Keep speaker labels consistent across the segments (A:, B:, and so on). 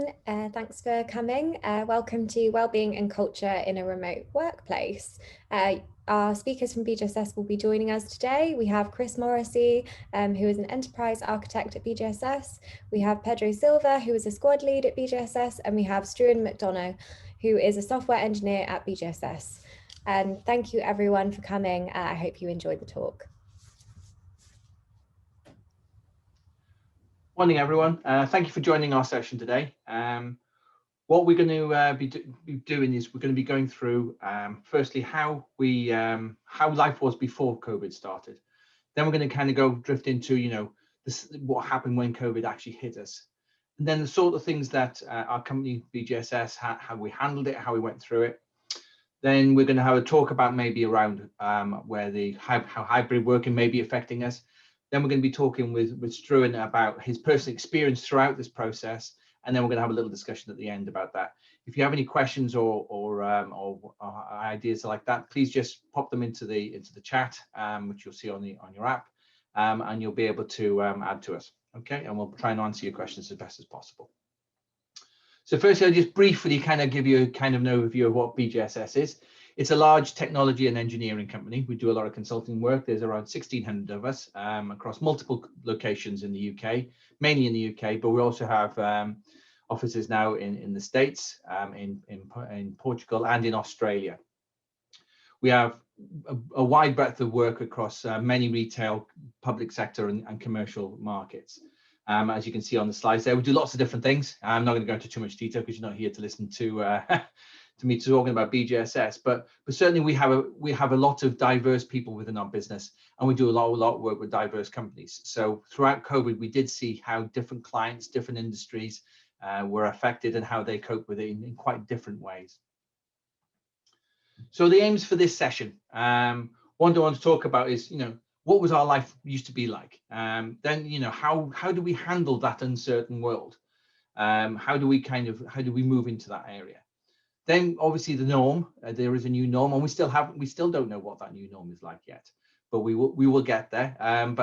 A: everyone. Thanks for coming. Welcome to Wellbeing and Culture in a Remote Workplace. Our speakers from BJSS will be joining us today. We have Chris Morrissey, who is an enterprise architect at BJSS. We have Pedro Silva, who is a squad lead at BJSS, and we have Struan McDonough, who is a software engineer at BJSS. And thank you everyone for coming. I hope you enjoyed the talk.
B: Morning, everyone. Thank you for joining our session today. What we're going to be doing is we're going to be going through, firstly, how life was before COVID started. Then we're going to kind of go drift into, what happened when COVID actually hit us. And then the sort of things that our company, BJSS, how we handled it, how we went through it. Then we're going to have a talk about maybe around how hybrid working may be affecting us. Then we're going to be talking with Struan about his personal experience throughout this process, and then we're going to have a little discussion at the end about that. If you have any questions or ideas like that, please just pop them into the chat, which you'll see on your app, and you'll be able to add to us. Okay, and we'll try and answer your questions as best as possible. So firstly, I'll just briefly kind of give you kind of an overview of what BJSS is. It's a large technology and engineering company. We do a lot of consulting work. There's around 1,600 of us across multiple locations in the UK, mainly in the UK, but we also have offices now in the States, in Portugal and in Australia. We have a wide breadth of work across many retail, public sector and commercial markets. As you can see on the slides there, we do lots of different things. I'm not going to go into too much detail because you're not here to listen to me talking about BJSS, but certainly we have a lot of diverse people within our business, and we do a lot of work with diverse companies. So throughout COVID, we did see how different clients, different industries were affected and how they cope with it in quite different ways. So the aims for this session, one I want to talk about is, what was our life used to be like? Then, how do we handle that uncertain world? How do we move into that area? Then obviously the norm, there is a new norm, and we still don't know what that new norm is like yet, but we will get there. And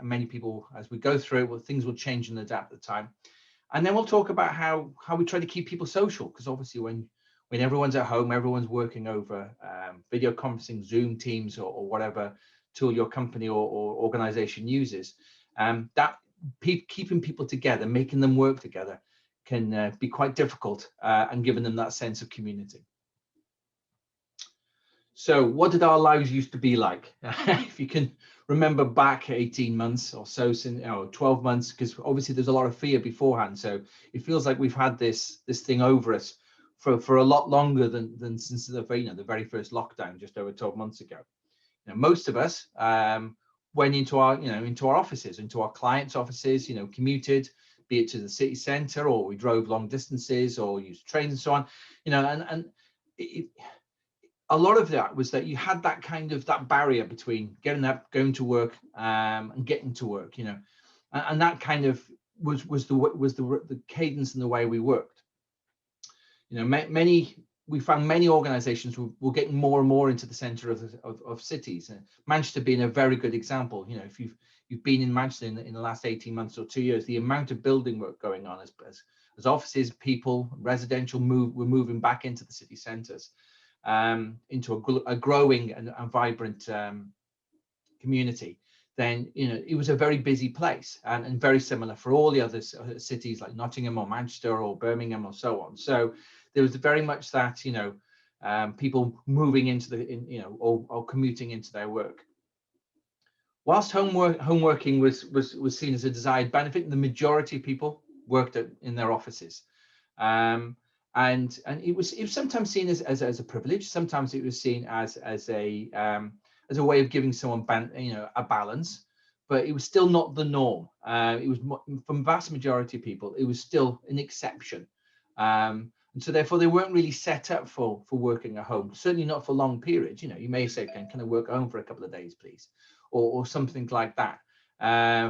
B: many people, as we go through it, things will change and adapt at the time. And then we'll talk about how we try to keep people social, because obviously when everyone's at home, everyone's working over video conferencing, Zoom, Teams, or whatever tool your company or organization uses, that keeping people together, making them work together, can be quite difficult and giving them that sense of community. So what did our lives used to be like? If you can remember back 18 months or so, 12 months, because obviously there's a lot of fear beforehand. So it feels like we've had this thing over us for a lot longer than since the very first lockdown just over 12 months ago. Most of us went into our offices, into our clients' offices, commuted, be it to the city centre, or we drove long distances or used trains and so on, a lot of that was that you had that barrier between getting up, going to work, and getting to work, and that kind of was the cadence and the way we worked. We found many organizations were getting more and more into the center of cities, and Manchester being a very good example. If you've been in Manchester in the last 18 months or 2 years, the amount of building work going on as offices, people, residential were moving back into the city centers, into a growing and vibrant community. Then it was a very busy place, and very similar for all the other cities like Nottingham or Manchester or Birmingham or so on. So there was very much that people moving into or commuting into their work. Whilst home working was seen as a desired benefit, the majority of people worked in their offices, and it was sometimes seen as a privilege. Sometimes it was seen as a way of giving someone a balance, but it was still not the norm. It was, from vast majority of people, it was still an exception. And so therefore they weren't really set up for working at home, certainly not for long periods. You may say, can I work at home for a couple of days, please? Or something like that,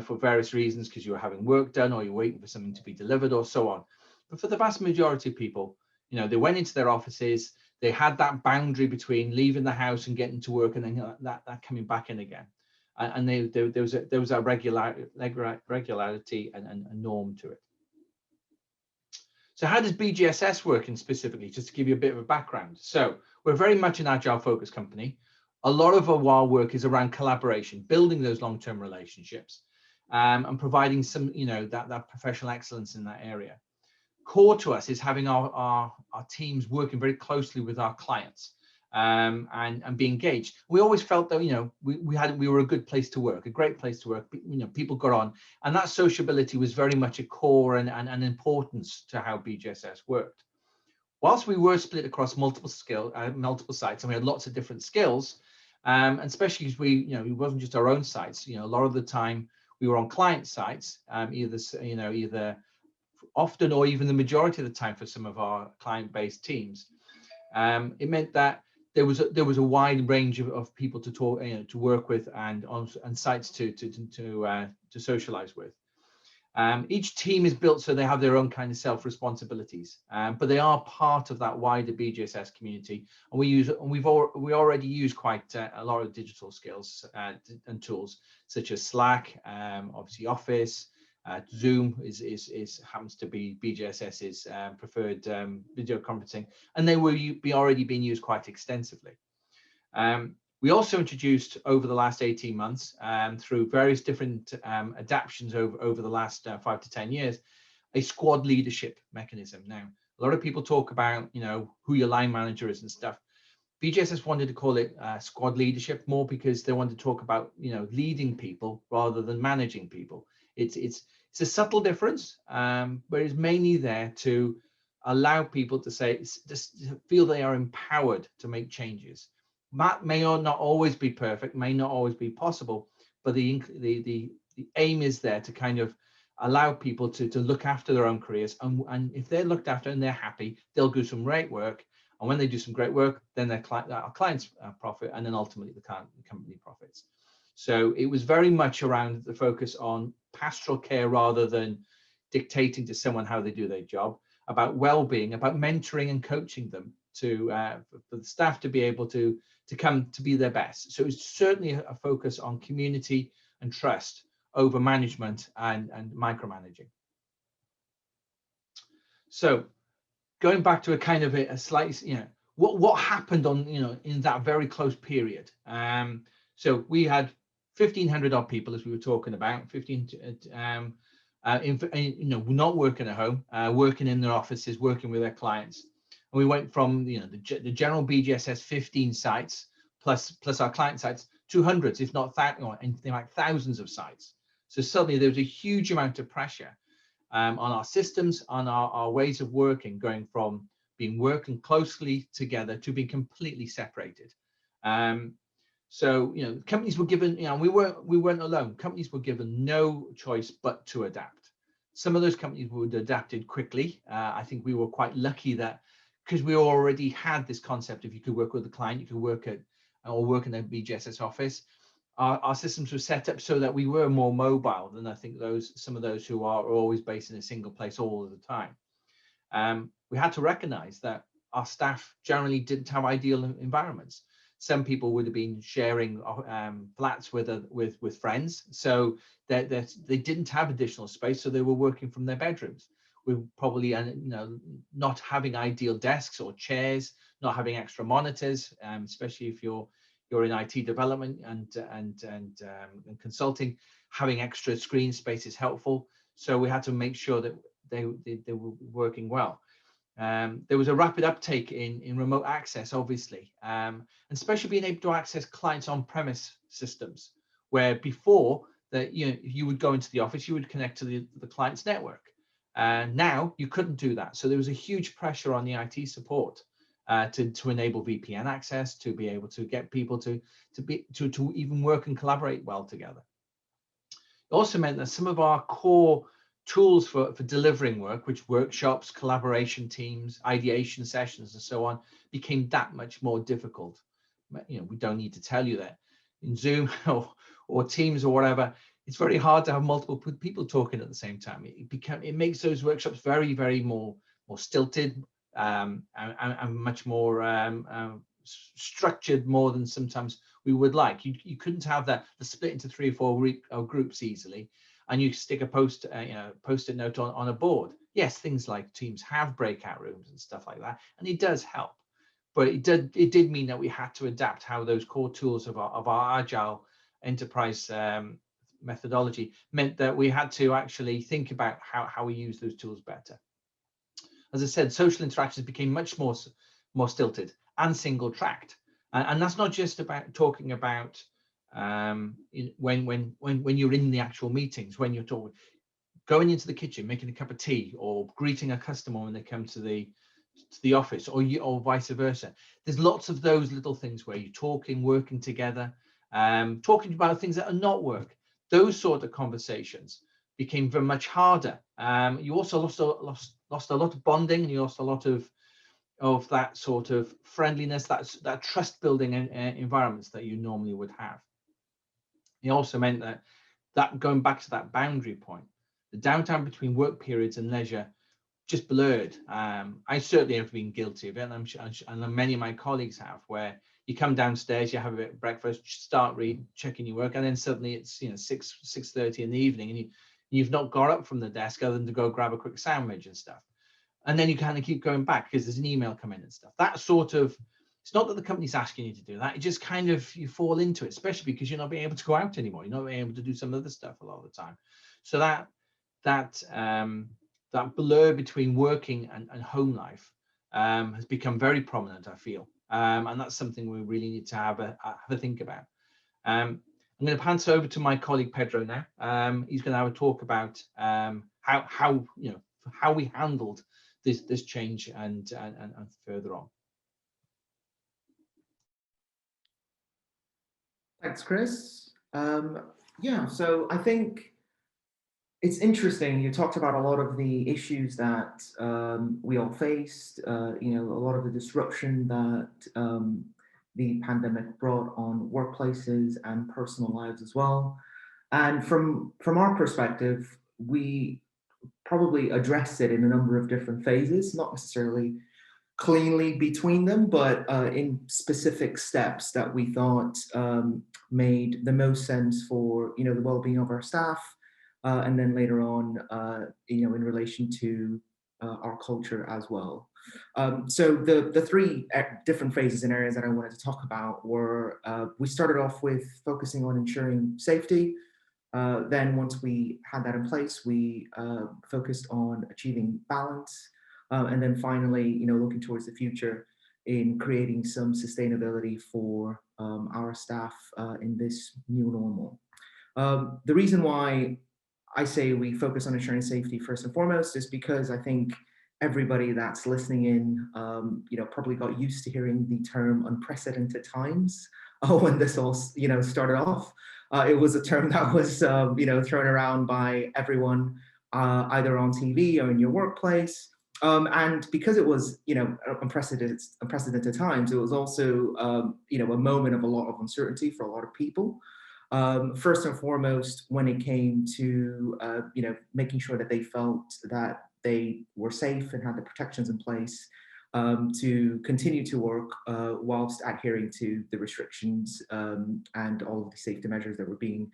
B: for various reasons, because you're having work done or you're waiting for something to be delivered or so on. But for the vast majority of people, they went into their offices, they had that boundary between leaving the house and getting to work, and then that coming back in again. And there was a regularity and a norm to it. So how does BJSS work in specifically, just to give you a bit of a background? So we're very much an agile focused company. A lot of our work is around collaboration, building those long-term relationships, and providing some, that professional excellence in that area. Core to us is having our teams working very closely with our clients, and be engaged. We always felt that we were a good place to work, a great place to work. People got on, and that sociability was very much a core and an importance to how BJSS worked. Whilst we were split across multiple sites, and we had lots of different skills, and especially as it wasn't just our own sites. A lot of the time we were on client sites, either often or even the majority of the time for some of our client-based teams. It meant that there was a wide range of people to talk, to work with, and sites to socialize with. Each team is built so they have their own kind of self-responsibilities, but they are part of that wider BJSS community. And we already use quite a lot of digital skills and tools such as Slack, obviously Office. Zoom happens to be BJSS's preferred video conferencing, and they will be already being used quite extensively. We also introduced over the last 18 months, through various different adaptations over the last 5 to 10 years, a squad leadership mechanism. Now, a lot of people talk about who your line manager is and stuff. BJSS wanted to call it squad leadership more because they wanted to talk about leading people rather than managing people. It's a subtle difference, but it's mainly there to allow people to just feel they are empowered to make changes. That may or not always be perfect, may not always be possible, but the aim is there to kind of allow people to look after their own careers, and if they're looked after and they're happy, they'll do some great work. And when they do some great work, then our clients profit, and then ultimately the company profits. So it was very much around the focus on pastoral care rather than dictating to someone how they do their job, about well-being, about mentoring and coaching them for the staff to be able to come to be their best. So it's certainly a focus on community and trust over management and micromanaging. So going back to a kind of a slight, what happened on, in that very close period. So we had 1,500 odd people, as we were talking about, 15, not working at home, working in their offices, working with their clients. And we went from, the general BJSS 15 sites plus our client sites to hundreds, if not thousands of sites. So suddenly there was a huge amount of pressure on our systems, on our ways of working, going from working closely together to being completely separated. So companies were given, we weren't alone. Companies were given no choice but to adapt. Some of those companies would adapted quickly. I think we were quite lucky that because we already had this concept of you could work with a client, you could work in a BJSS office. Our systems were set up so that we were more mobile than I think some of those who are always based in a single place all of the time. We had to recognize that our staff generally didn't have ideal environments. Some people would have been sharing flats with friends, so that they didn't have additional space, so they were working from their bedrooms. We probably not having ideal desks or chairs, not having extra monitors, especially if you're in IT development and consulting. Having extra screen space is helpful, so we had to make sure that they were working well. There was a rapid uptake in remote access, obviously, and especially being able to access clients on-premise systems, where before that you would go into the office, you would connect to the client's network. Now you couldn't do that, so there was a huge pressure on the IT support to enable VPN access, to be able to get people to even work and collaborate well together. It also meant that some of our core tools for delivering work, which workshops, collaboration teams, ideation sessions, and so on, became that much more difficult. We don't need to tell you that in Zoom or Teams or whatever, it's very hard to have multiple people talking at the same time. It makes those workshops very, very more stilted, and much more structured, more than sometimes we would like. You couldn't have the split into 3 or 4 groups easily, and you stick a post-it note on a board. yes, things like Teams have breakout rooms and stuff like that, and it does help. But it did mean that we had to adapt how those core tools of our agile enterprise methodology meant that we had to actually think about how we use those tools better. As I said, social interactions became much more stilted and single tracked, and that's not just about talking about when you're in the actual meetings, when you're talking, going into the kitchen, making a cup of tea, or greeting a customer when they come to the office, or vice versa. There's lots of those little things where you're talking, working together, talking about things that are not work. Those sort of conversations became very much harder. You also lost a lot of bonding, and you lost a lot of that sort of friendliness, that trust building environments that you normally would have. It also meant that going back to that boundary point, the downtime between work periods and leisure just blurred. I certainly have been guilty of it, and many of my colleagues have, where you come downstairs, you have a bit of breakfast, start checking your work, and then suddenly it's 6:30 in the evening, and you've not got up from the desk other than to go grab a quick sandwich and stuff, and then you kind of keep going back because there's an email come in and stuff. That sort of, it's not that the company's asking you to do that, it just kind of, you fall into it, especially because you're not being able to go out anymore, you're not being able to do some other stuff a lot of the time. So that blur between working and home life has become very prominent, I feel, and that's something we really need to have a think about. I'm going to pass over to my colleague Pedro now. He's going to have a talk about how we handled this change and further on.
C: Thanks, Chris. Yeah, so I think it's interesting. You talked about a lot of the issues that we all faced, a lot of the disruption that the pandemic brought on workplaces and personal lives as well. And from our perspective, we probably addressed it in a number of different phases, not necessarily cleanly between them, but in specific steps that we thought made the most sense for the well-being of our staff, and then later on, in relation to our culture as well. So the three different phases and areas that I wanted to talk about were, we started off with focusing on ensuring safety. Then once we had that in place, we focused on achieving balance. And then finally, looking towards the future in creating some sustainability for our staff in this new normal. The reason why I say we focus on ensuring safety first and foremost is because I think everybody that's listening in, probably got used to hearing the term unprecedented times when this all, started off. It was a term that was, thrown around by everyone, either on TV or in your workplace. And because it was, unprecedented times, it was also, a moment of a lot of uncertainty for a lot of people. First and foremost, when it came to, making sure that they felt that they were safe and had the protections in place to continue to work whilst adhering to the restrictions and all of the safety measures that were being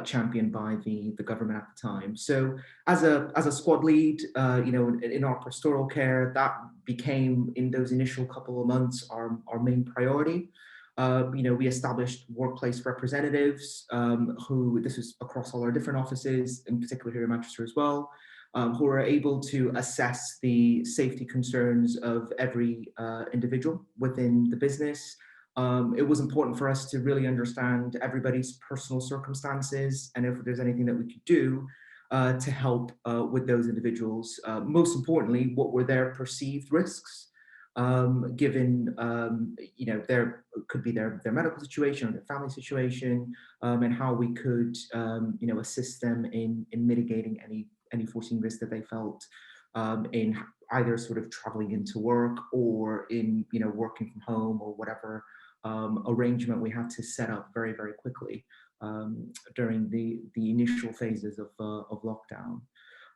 C: championed by the government at the time. So as a squad lead, in our pastoral care, that became, in those initial couple of months, our main priority. We established workplace representatives who, this was across all our different offices, in particular here in Manchester as well, who are able to assess the safety concerns of every individual within the business. It was important for us to really understand everybody's personal circumstances and if there's anything that we could do to help with those individuals. Most importantly, what were their perceived risks, given there could be their medical situation or their family situation, and how we could assist them in mitigating any foreseen risk that they felt in either sort of traveling into work or in working from home or whatever arrangement we had to set up very, very quickly during the initial phases of lockdown.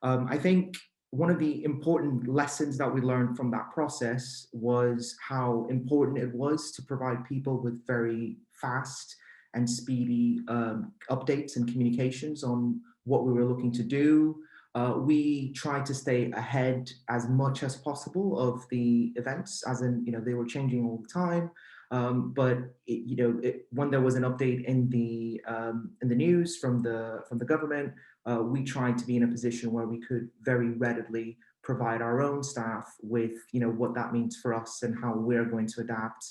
C: I think one of the important lessons that we learned from that process was how important it was to provide people with very fast and speedy updates and communications on what we were looking to do, we tried to stay ahead as much as possible of the events, as in, they were changing all the time. But when there was an update in the news from the government, we tried to be in a position where we could very readily provide our own staff with what that means for us and how we're going to adapt.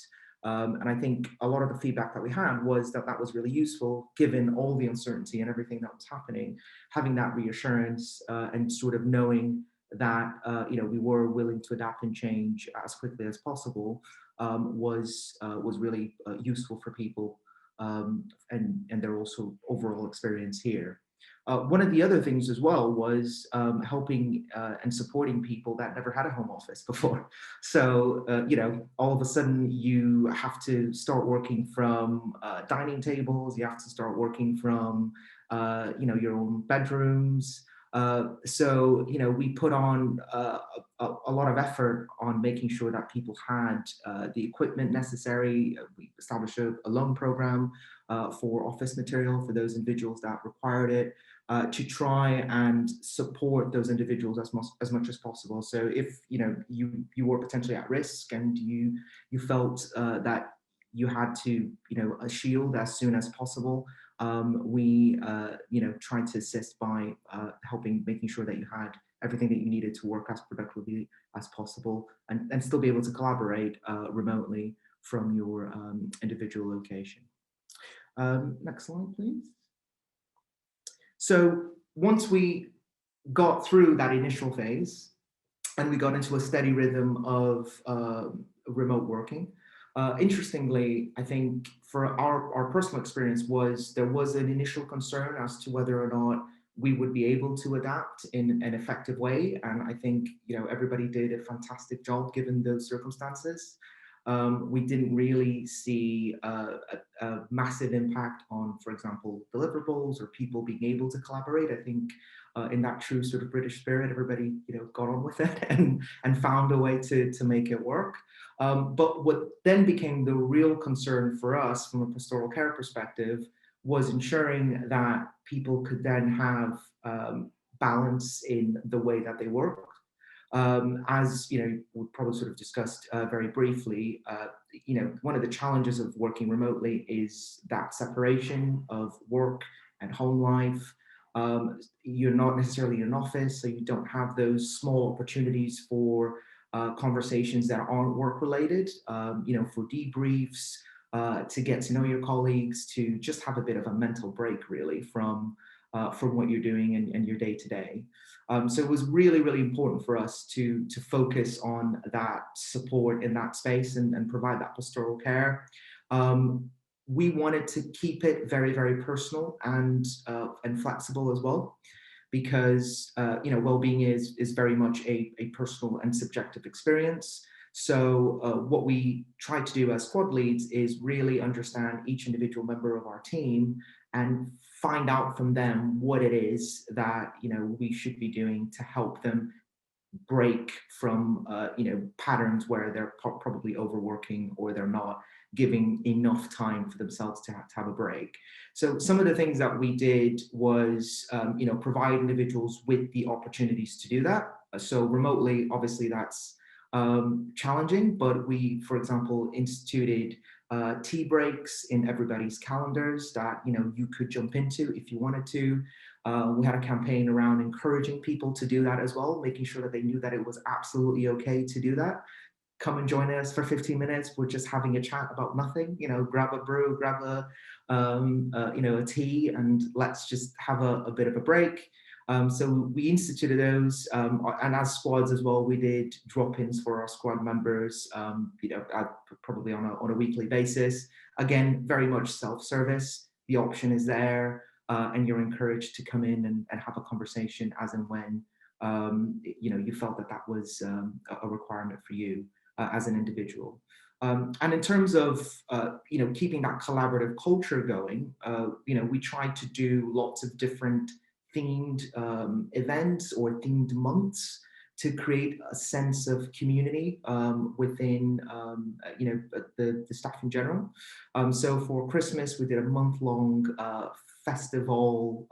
C: And I think a lot of the feedback that we had was that that was really useful, given all the uncertainty and everything that was happening. Having that reassurance and sort of knowing that we were willing to adapt and change as quickly as possible was really useful for people and their also overall experience here. One of the other things as well was helping and supporting people that never had a home office before. So, all of a sudden you have to start working from dining tables, you have to start working from, your own bedrooms. So, we put on a lot of effort on making sure that people had the equipment necessary. We established a loan program for office material for those individuals that required it. To try and support those individuals as much as possible. So if you were potentially at risk and you felt that you had to a shield as soon as possible, we tried to assist by making sure that you had everything that you needed to work as productively as possible and still be able to collaborate remotely from your individual location. Next slide, please. So once we got through that initial phase and we got into a steady rhythm of remote working, interestingly, I think for our personal experience there was an initial concern as to whether or not we would be able to adapt in an effective way. And I think, everybody did a fantastic job given those circumstances. We didn't really see a massive impact on, for example, deliverables or people being able to collaborate. I think in that true sort of British spirit, everybody got on with it and found a way to make it work. But what then became the real concern for us from a pastoral care perspective was ensuring that people could then have balance in the way that they work. As we probably sort of discussed very briefly, one of the challenges of working remotely is that separation of work and home life. You're not necessarily in an office, so you don't have those small opportunities for conversations that aren't work related, for debriefs, to get to know your colleagues, to just have a bit of a mental break really from what you're doing and your day to day. So it was really, really important for us to focus on that support in that space and provide that pastoral care. We wanted to keep it very, very personal and flexible as well, because well-being is very much a personal and subjective experience. So what we try to do as squad leads is really understand each individual member of our team and find out from them what it is that we should be doing to help them break from patterns where they're probably overworking or they're not giving enough time for themselves to have a break. So some of the things that we did was provide individuals with the opportunities to do that. So remotely, obviously that's challenging, but we, for example, instituted tea breaks in everybody's calendars that you could jump into if you wanted to. We had a campaign around encouraging people to do that as well, making sure that they knew that it was absolutely okay to do that. Come and join us for 15 minutes. We're just having a chat about nothing. Grab a brew, grab a tea, and let's just have a bit of a break. So we instituted those, and as squads as well, we did drop-ins for our squad members, probably on a weekly basis. Again, very much self-service. The option is there, and you're encouraged to come in and have a conversation as and when you felt that was a requirement for you as an individual. And in terms of keeping that collaborative culture going, we tried to do lots of different themed events or themed months to create a sense of community within the staff in general. So for Christmas, we did a month-long festival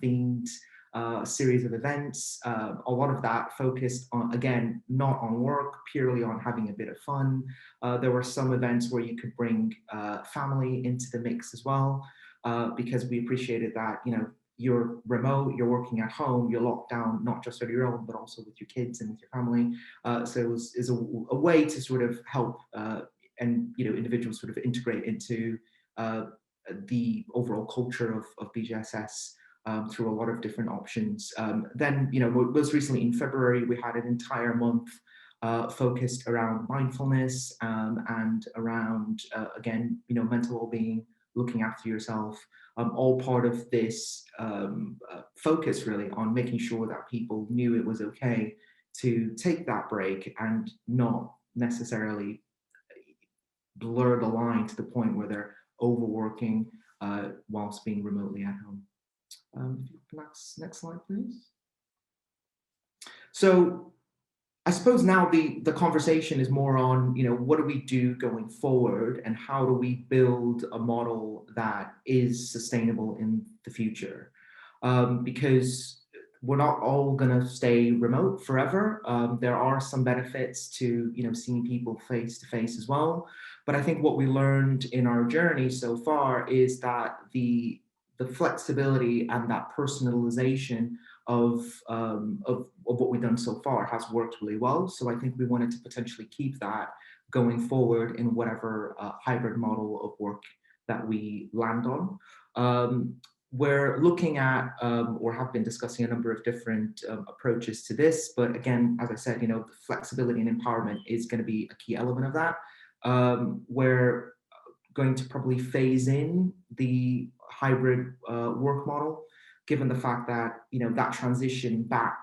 C: themed a series of events, a lot of that focused on, again, not on work, purely on having a bit of fun. There were some events where you could bring family into the mix as well, because we appreciated that, you know, you're remote, you're working at home, you're locked down, not just on your own, but also with your kids and with your family. So it was a way to sort of help and, you know, individuals sort of integrate into the overall culture of BJSS through a lot of different options. Then, you know, most recently in February, we had an entire month focused around mindfulness and around, again, you know, mental well-being, looking after yourself, all part of this focus really on making sure that people knew it was okay to take that break and not necessarily blur the line to the point where they're overworking whilst being remotely at home. Next slide, please. So I suppose now the conversation is more on, you know, what do we do going forward and how do we build a model that is sustainable in the future? Because we're not all going to stay remote forever. There are some benefits to, you know, seeing people face to face as well. But I think what we learned in our journey so far is that the flexibility and that personalization of what we've done so far has worked really well. So I think we wanted to potentially keep that going forward in whatever hybrid model of work that we land on. We're looking at or have been discussing a number of different approaches to this, but again, as I said, you know, the flexibility and empowerment is going to be a key element of that. We're going to probably phase in the hybrid work model, given the fact that, you know, that transition back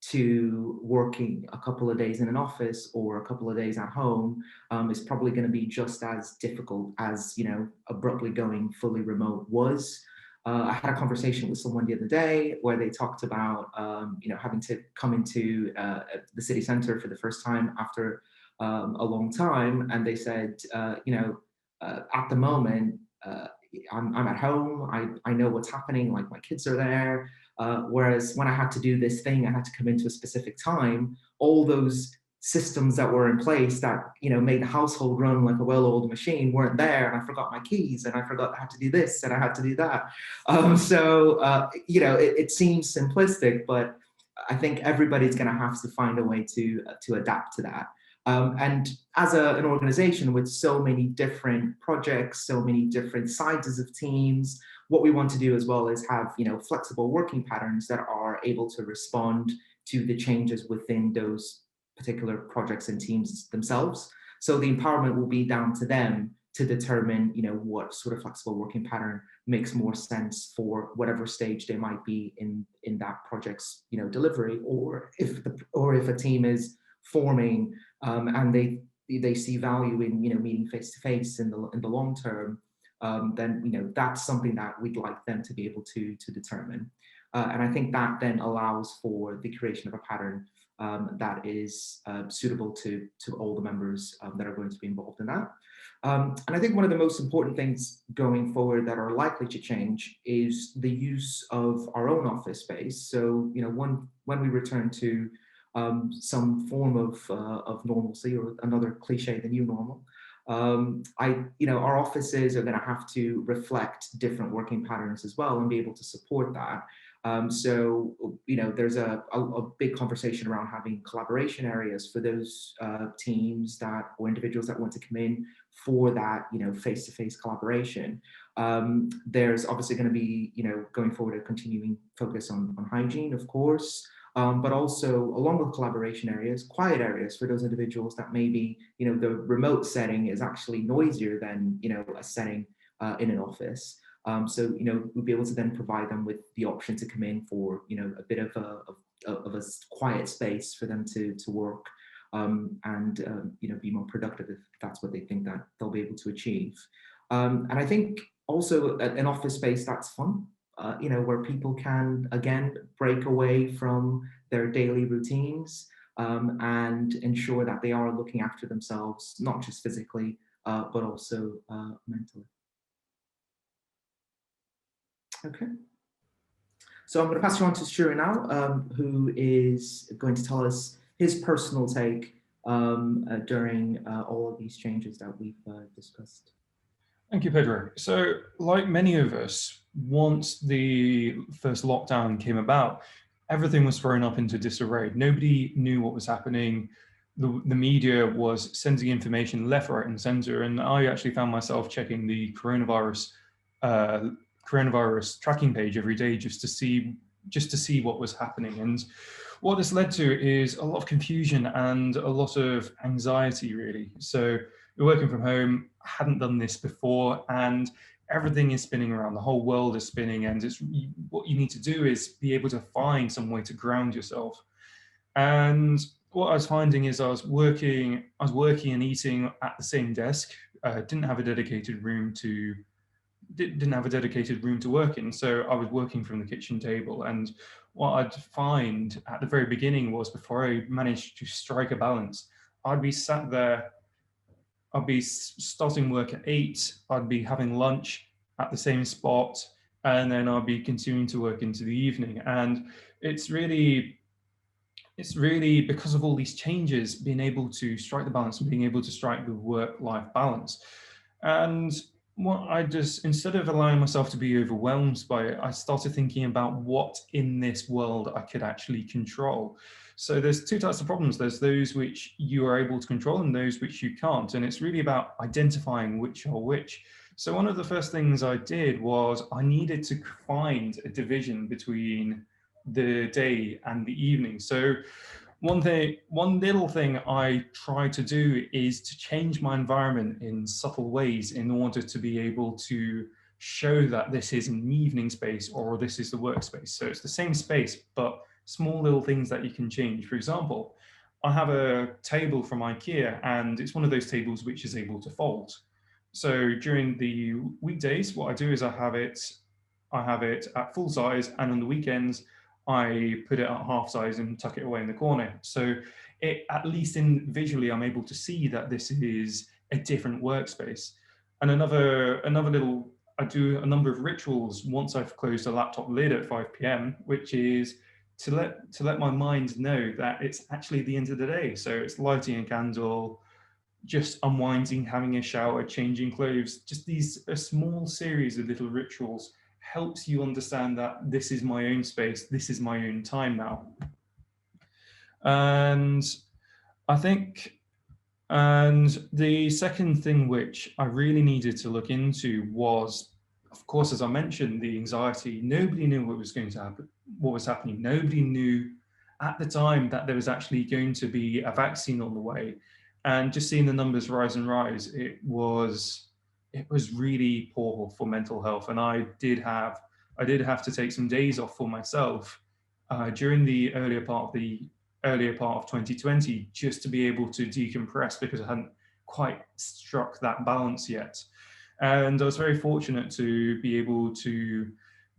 C: to working a couple of days in an office or a couple of days at home is probably going to be just as difficult as, you know, abruptly going fully remote was. I had a conversation with someone the other day where they talked about, you know, having to come into the city centre for the first time after a long time, and they said, you know, at the moment, I'm at home, I know what's happening, like my kids are there, whereas when I had to do this thing, I had to come into a specific time, all those systems that were in place that, you know, made the household run like a well-oiled machine weren't there, and I forgot my keys, and I forgot I had to do this, and I had to do that. You know, it seems simplistic, but I think everybody's going to have to find a way to adapt to that. And as an organization with so many different projects, so many different sizes of teams, what we want to do as well is have, you know, flexible working patterns that are able to respond to the changes within those particular projects and teams themselves. So the empowerment will be down to them to determine, you know, what sort of flexible working pattern makes more sense for whatever stage they might be in that project's, you know, delivery, or if a team is forming and they see value in, you know, meeting face to face in the long term, then, you know, that's something that we'd like them to be able to determine. And I think that then allows for the creation of a pattern that is suitable to all the members that are going to be involved in that. And I think one of the most important things going forward that are likely to change is the use of our own office space. So, you know, when we return to some form of normalcy, or another cliche, the new normal, you know, our offices are going to have to reflect different working patterns as well and be able to support that. So, you know, there's a big conversation around having collaboration areas for those teams that, or individuals that want to come in for that, you know, face-to-face collaboration. There's obviously going to be, you know, going forward, a continuing focus on hygiene, of course. But also, along with collaboration areas, quiet areas for those individuals that maybe, you know, the remote setting is actually noisier than, you know, a setting in an office. So, you know, we'll be able to then provide them with the option to come in for, you know, a bit of a quiet space for them to work and, you know, be more productive if that's what they think that they'll be able to achieve. And I think also an office space that's fun. You know, where people can, again, break away from their daily routines and ensure that they are looking after themselves, not just physically, but also mentally. Okay. So I'm going to pass you on to Shura now, who is going to tell us his personal take during all of these changes that we've discussed.
D: Thank you, Pedro. So, like many of us, once the first lockdown came about, everything was thrown up into disarray. Nobody knew what was happening. The media was sending information left, right, and center, and I actually found myself checking the coronavirus tracking page every day just to see what was happening. And what this led to is a lot of confusion and a lot of anxiety, really. So we're working from home, hadn't done this before, and everything is spinning around. The whole world is spinning, and what you need to do is be able to find some way to ground yourself. And what I was finding is I was working and eating at the same desk. Didn't have a dedicated room to work in, so I was working from the kitchen table. And what I'd find at the very beginning was, before I managed to strike a balance, I'd be sat there, I'd be starting work at 8, I'd be having lunch at the same spot, and then I'd be continuing to work into the evening. And it's really because of all these changes, being able to strike the balance and being able to strike the work-life balance. And instead of allowing myself to be overwhelmed by it, I started thinking about what in this world I could actually control. So there's two types of problems. There's those which you are able to control and those which you can't. And it's really about identifying which are which. So one of the first things I did was I needed to find a division between the day and the evening. So one little thing I try to do is to change my environment in subtle ways in order to be able to show that this is an evening space or this is the workspace. So it's the same space, but small little things that you can change. For example, I have a table from IKEA, and it's one of those tables which is able to fold. So during the weekdays, what I do is I have it at full size, and on the weekends, I put it at half size and tuck it away in the corner. So at least visually, I'm able to see that this is a different workspace. And I do a number of rituals once I've closed the laptop lid at 5 p.m, which is to let my mind know that it's actually the end of the day. So it's lighting a candle, just unwinding, having a shower, changing clothes, just a small series of little rituals helps you understand that this is my own space, this is my own time now. And the second thing which I really needed to look into was, of course, as I mentioned, the anxiety. Nobody knew what was going to happen, what was happening. Nobody knew at the time that there was actually going to be a vaccine on the way. And just seeing the numbers rise and rise, it was really poor for mental health. And I did have to take some days off for myself during the earlier part of 2020, just to be able to decompress, because I hadn't quite struck that balance yet. And I was very fortunate to be able to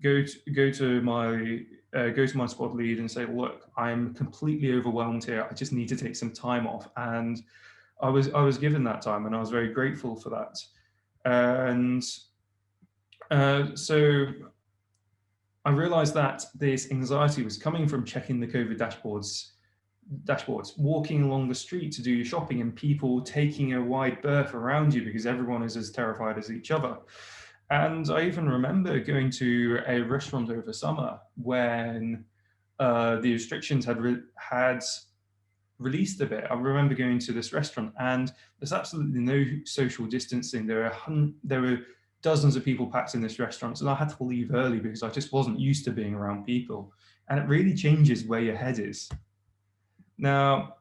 D: go to my squad lead and say, look, I'm completely overwhelmed here. I just need to take some time off. And I was given that time, and I was very grateful for that. And so I realized that this anxiety was coming from checking the COVID dashboards, walking along the street to do your shopping, and people taking a wide berth around you because everyone is as terrified as each other. And I even remember going to a restaurant over summer when the restrictions had released a bit. I remember going to this restaurant, and there's absolutely no social distancing. There were dozens of people packed in this restaurant, and I had to leave early because I just wasn't used to being around people. And it really changes where your head is. Now,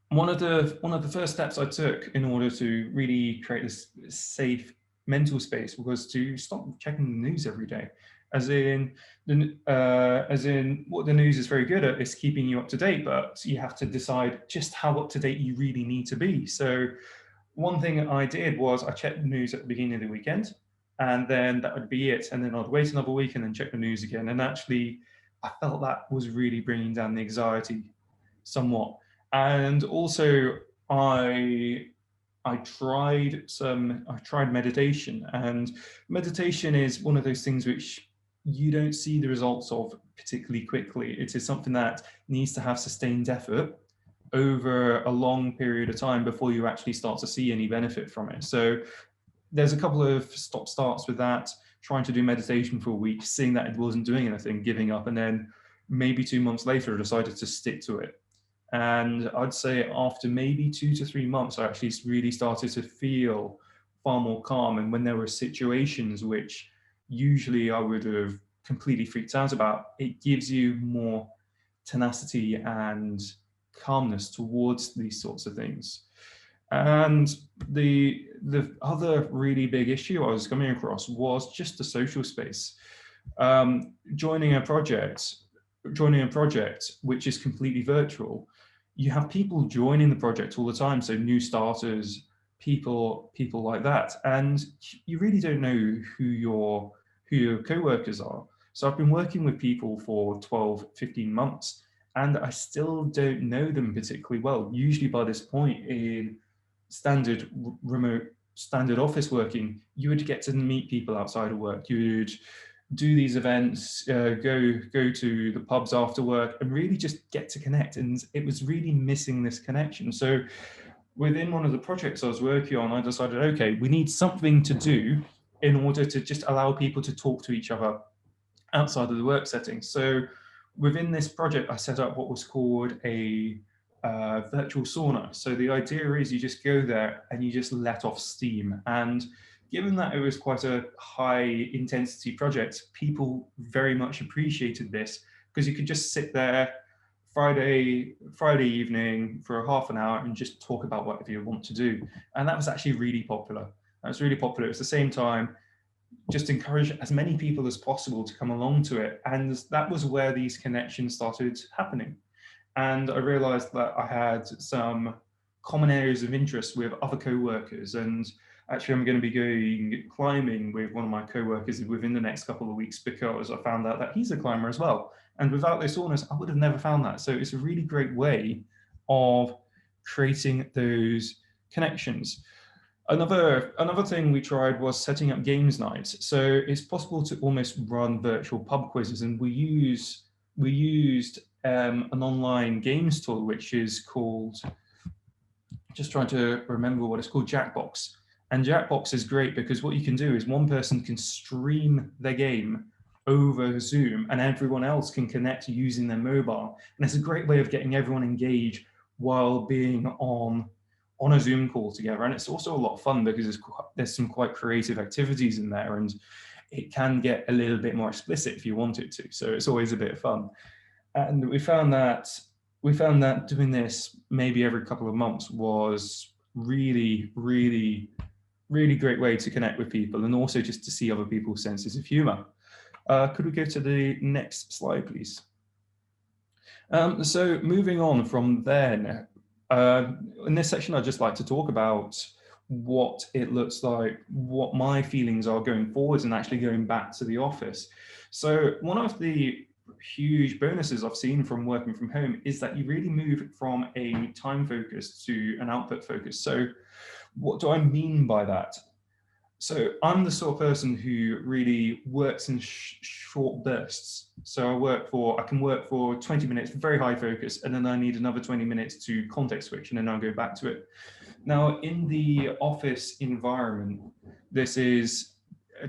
D: one of the first steps I took in order to really create this safe mental space was to stop checking the news every day. As in what the news is very good at is keeping you up to date, but you have to decide just how up to date you really need to be. So one thing I did was I checked the news at the beginning of the weekend, and then that would be it. And then I'd wait another week and then check the news again. And actually, I felt that was really bringing down the anxiety somewhat. And also, I tried meditation, and meditation is one of those things which you don't see the results of particularly quickly. It is something that needs to have sustained effort over a long period of time before you actually start to see any benefit from it. So there's a couple of stop starts with that, trying to do meditation for a week, seeing that it wasn't doing anything, giving up, and then maybe 2 months later I decided to stick to it. And I'd say after maybe 2 to 3 months, I actually really started to feel far more calm. And when there were situations which usually I would have completely freaked out about, it gives you more tenacity and calmness towards these sorts of things. And the other really big issue I was coming across was just the social space. Joining a project which is completely virtual, you have people joining the project all the time, so new starters, people like that, and you really don't know who your co-workers are. So I've been working with people for 12, 15 months, and I still don't know them particularly well. Usually by this point in standard office working, you would get to meet people outside of work. You would do these events, go to the pubs after work, and really just get to connect. And it was really missing this connection. So within one of the projects I was working on, I decided, okay, we need something to do in order to just allow people to talk to each other outside of the work setting. So within this project, I set up what was called a virtual sauna. So the idea is you just go there and you just let off steam. And given that it was quite a high intensity project, people very much appreciated this, because you could just sit there Friday evening for half an hour and just talk about whatever you want to do. And that was actually really popular. It was at the same time, just encourage as many people as possible to come along to it. And that was where these connections started happening. And I realized that I had some common areas of interest with other co-workers. And actually, I'm going to be going climbing with one of my co-workers within the next couple of weeks, because I found out that he's a climber as well. And without those saunas, I would have never found that. So it's a really great way of creating those connections. Another thing we tried was setting up games nights. So it's possible to almost run virtual pub quizzes, and we used an online games tool, which is called, just trying to remember what it's called, Jackbox. And Jackbox is great because what you can do is one person can stream their game over Zoom and everyone else can connect using their mobile. And it's a great way of getting everyone engaged while being on a Zoom call together. And it's also a lot of fun because there's some quite creative activities in there, and it can get a little bit more explicit if you want it to. So it's always a bit of fun. And we found that doing this maybe every couple of months was really, really, really great way to connect with people, and also just to see other people's senses of humor. Could we go to the next slide, please? So moving on from there, in this section, I'd just like to talk about what it looks like, what my feelings are going forwards and actually going back to the office. So one of the huge bonuses I've seen from working from home is that you really move from a time focus to an output focus. So what do I mean by that? So I'm the sort of person who really works in short bursts. So I can work for 20 minutes, very high focus, and then I need another 20 minutes to context switch, and then I'll go back to it. Now, in the office environment,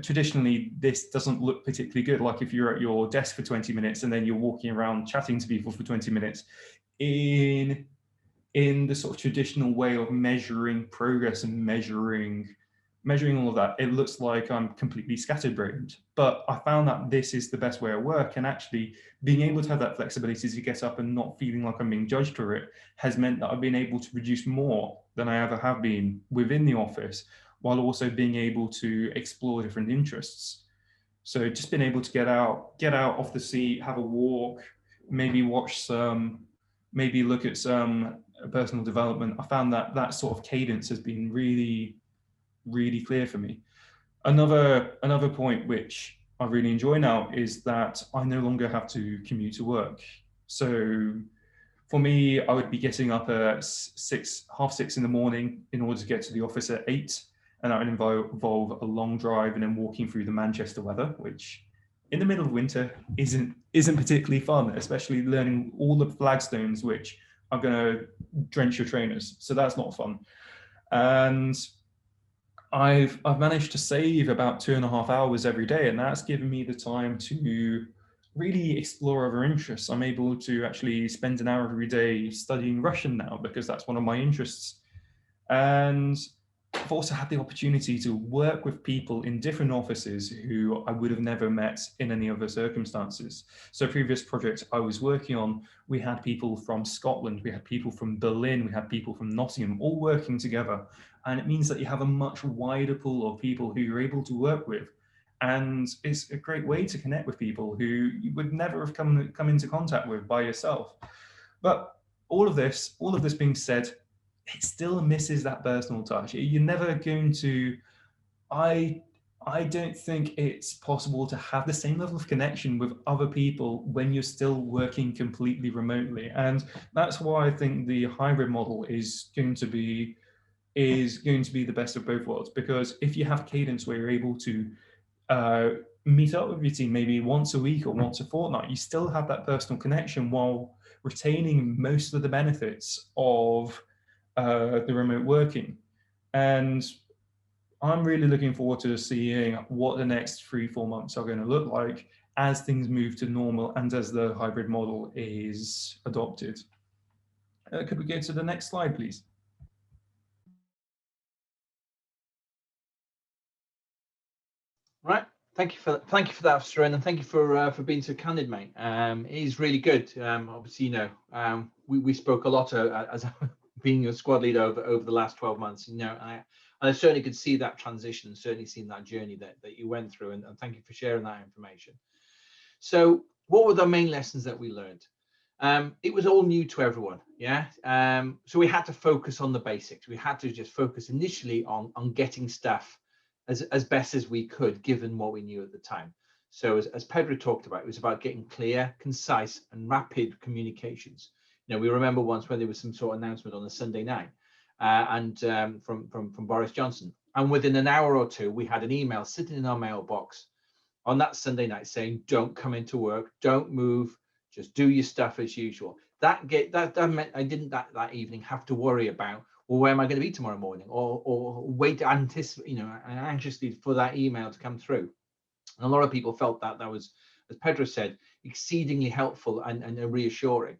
D: traditionally, this doesn't look particularly good. Like if you're at your desk for 20 minutes and then you're walking around chatting to people for 20 minutes, in the sort of traditional way of measuring progress and measuring all of that, it looks like I'm completely scatterbrained. But I found that this is the best way of work, and actually being able to have that flexibility to get up and not feeling like I'm being judged for it has meant that I've been able to produce more than I ever have been within the office, while also being able to explore different interests. So just being able to get out off the seat, have a walk, maybe look at some personal development. I found that sort of cadence has been really, really clear for me. Another point which I really enjoy now is that I no longer have to commute to work. So for me, I would be getting up at 6:30 in the morning in order to get to the office at 8, and that would involve a long drive and then walking through the Manchester weather, which in the middle of winter isn't particularly fun, especially learning all the flagstones which are going to drench your trainers. So that's not fun. And I've managed to save about 2.5 hours every day, and that's given me the time to really explore other interests. I'm able to actually spend an hour every day studying Russian now because that's one of my interests. And I've also had the opportunity to work with people in different offices who I would have never met in any other circumstances. So previous project I was working on, we had people from Scotland, we had people from Berlin, we had people from Nottingham, all working together. And it means that you have a much wider pool of people who you're able to work with. And it's a great way to connect with people who you would never have come into contact with by yourself. But all of this being said, it still misses that personal touch. You're never going to, I don't think it's possible to have the same level of connection with other people when you're still working completely remotely. And that's why I think the hybrid model is going to be the best of both worlds. Because if you have cadence where you're able to meet up with your team maybe once a week or once a fortnight, you still have that personal connection while retaining most of the benefits of the remote working. And I'm really looking forward to seeing what the next 3-4 months are going to look like as things move to normal and as the hybrid model is adopted. Could we go to the next slide, please?
B: Right. Thank you for that, Sarin, and thank you for being so candid, mate. It is really good. Obviously, you know, we spoke a lot as being a squad leader over the last 12 months. You know, I certainly could see that transition and certainly seen that journey that you went through. And thank you for sharing that information. So, what were the main lessons that we learned? It was all new to everyone. Yeah. So we had to focus on the basics. We had to just focus initially on getting stuff as best as we could, given what we knew at the time. So as Pedro talked about, it was about getting clear, concise, and rapid communications. You know, we remember once when there was some sort of announcement on a Sunday night, from Boris Johnson, and within an hour or two, we had an email sitting in our mailbox on that Sunday night saying, "Don't come into work, don't move, just do your stuff as usual." That meant I didn't that evening have to worry about, well, where am I going to be tomorrow morning, or wait anxiously for that email to come through. And a lot of people felt that was, as Pedro said, exceedingly helpful and reassuring.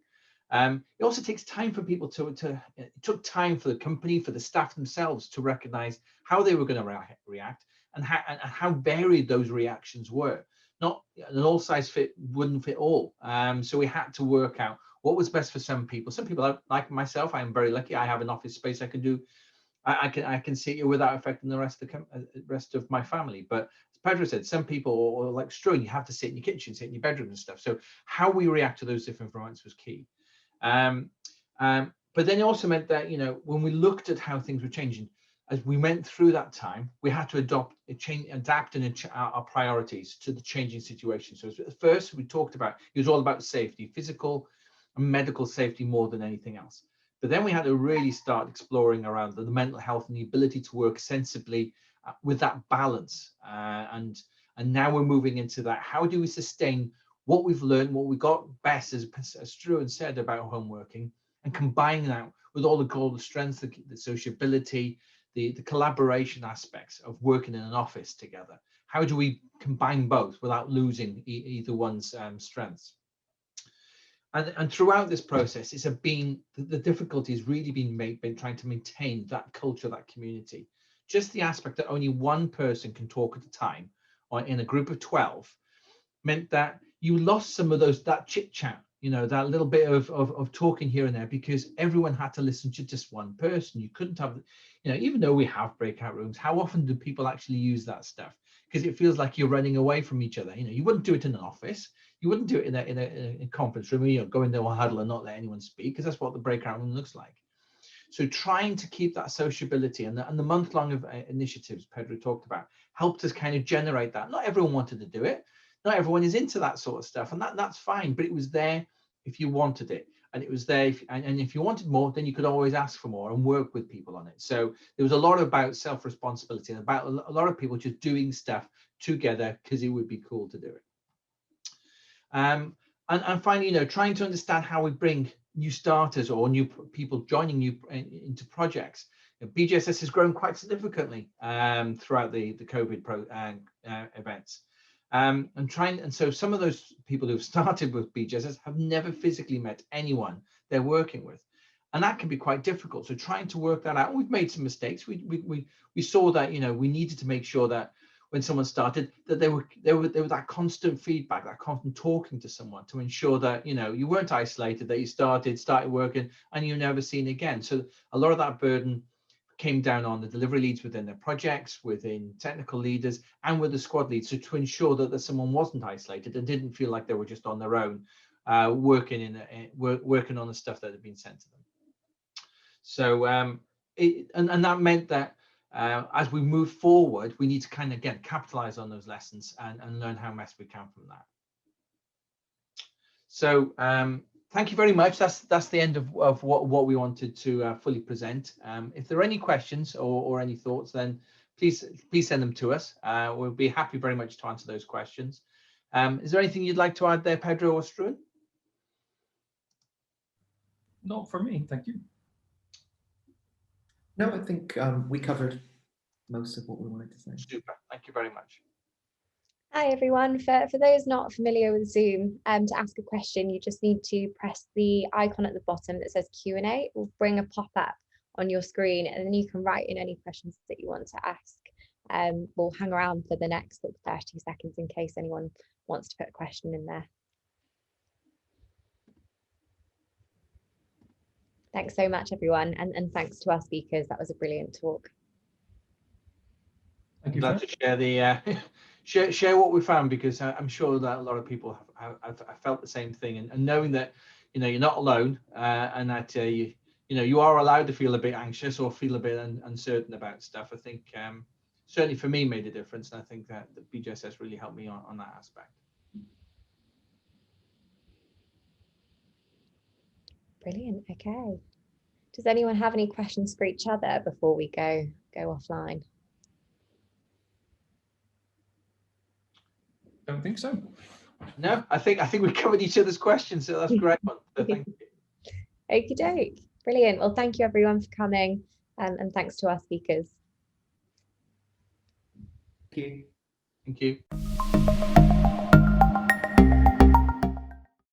B: It also takes time for people it took time for the company, for the staff themselves to recognize how they were going to react and how varied those reactions were. Not an all size fit wouldn't fit all. So we had to work out what was best for some people. Some people, like myself, I am very lucky. I have an office space I can do. I can see it without affecting the rest of my family. But as Pedro said, some people are like Struan, you have to sit in your kitchen, sit in your bedroom and stuff. So how we react to those different environments was key. But then it also meant that, you know, when we looked at how things were changing, as we went through that time, we had to adapt our priorities to the changing situation. So at first we talked about, it was all about safety, physical and medical safety more than anything else. But then we had to really start exploring around the mental health and the ability to work sensibly with that balance. And now we're moving into that. How do we sustain what we've learned, what we got best, as Struan said, about home working, and combine that with all the strengths, the sociability, the collaboration aspects of working in an office together? How do we combine both without losing either one's strengths? And throughout this process, it's been the difficulty has really been trying to maintain that culture, that community. Just the aspect that only one person can talk at a time, or in a group of 12, meant that you lost some of that chit chat, you know, that little bit of talking here and there, because everyone had to listen to just one person. You couldn't have, you know, even though we have breakout rooms, how often do people actually use that stuff? Because it feels like you're running away from each other. You know, you wouldn't do it in an office. You wouldn't do it in a conference room, you know, go in there or huddle and not let anyone speak, because that's what the breakout room looks like. So trying to keep that sociability and the month-long of initiatives Pedro talked about helped us kind of generate that. Not everyone wanted to do it. Not everyone is into that sort of stuff, and that's fine, but it was there if you wanted it. And it was there, and if you wanted more, then you could always ask for more and work with people on it. So there was a lot about self-responsibility and about a lot of people just doing stuff together because it would be cool to do it. And finally, trying to understand how we bring new starters or new people joining into projects. BJSS has grown quite significantly throughout the COVID events. And so some of those people who've started with BJSS have never physically met anyone they're working with, and that can be quite difficult. So trying to work that out, we've made some mistakes. We saw that we needed to make sure that when someone started, that there were that constant feedback, that constant talking to someone to ensure that you weren't isolated, that you started working and you're never seen again. So a lot of that burden came down on the delivery leads within their projects, within technical leaders, and with the squad leads, so to ensure that someone wasn't isolated and didn't feel like they were just on their own, working on the stuff that had been sent to them. So and that meant that as we move forward, we need to kind of again capitalize on those lessons and learn how best we can from that. So thank you very much. That's the end of what we wanted to fully present. If there are any questions or any thoughts, then please send them to us. We'll be happy very much to answer those questions. Is there anything you'd like to add there, Pedro or Struan?
D: Not for me, thank you.
C: No, I think we covered most of what we wanted to say.
B: Super, thank you very much.
A: Hi everyone. For those not familiar with Zoom, to ask a question, you just need to press the icon at the bottom that says Q&A. It will bring a pop-up on your screen, and then you can write in any questions that you want to ask. We'll hang around for the next 30 seconds in case anyone wants to put a question in there. Thanks so much, everyone, and thanks to our speakers. That was a brilliant talk.
D: Thank you.
B: I'd like to share the share what we found, because I'm sure that a lot of people have felt the same thing, and knowing that you're not alone, and that you are allowed to feel a bit anxious or feel a bit uncertain about stuff. I think certainly for me made a difference, and I think that the BJSS really helped me on that aspect.
A: Brilliant. Okay. Does anyone have any questions for each other before we go offline?
D: Don't think so.
B: No, I think we covered each other's questions, so that's great. So thank you.
A: Okie doke. Brilliant. Well, thank you everyone for coming, and thanks to our speakers.
C: Thank you.
B: Thank you.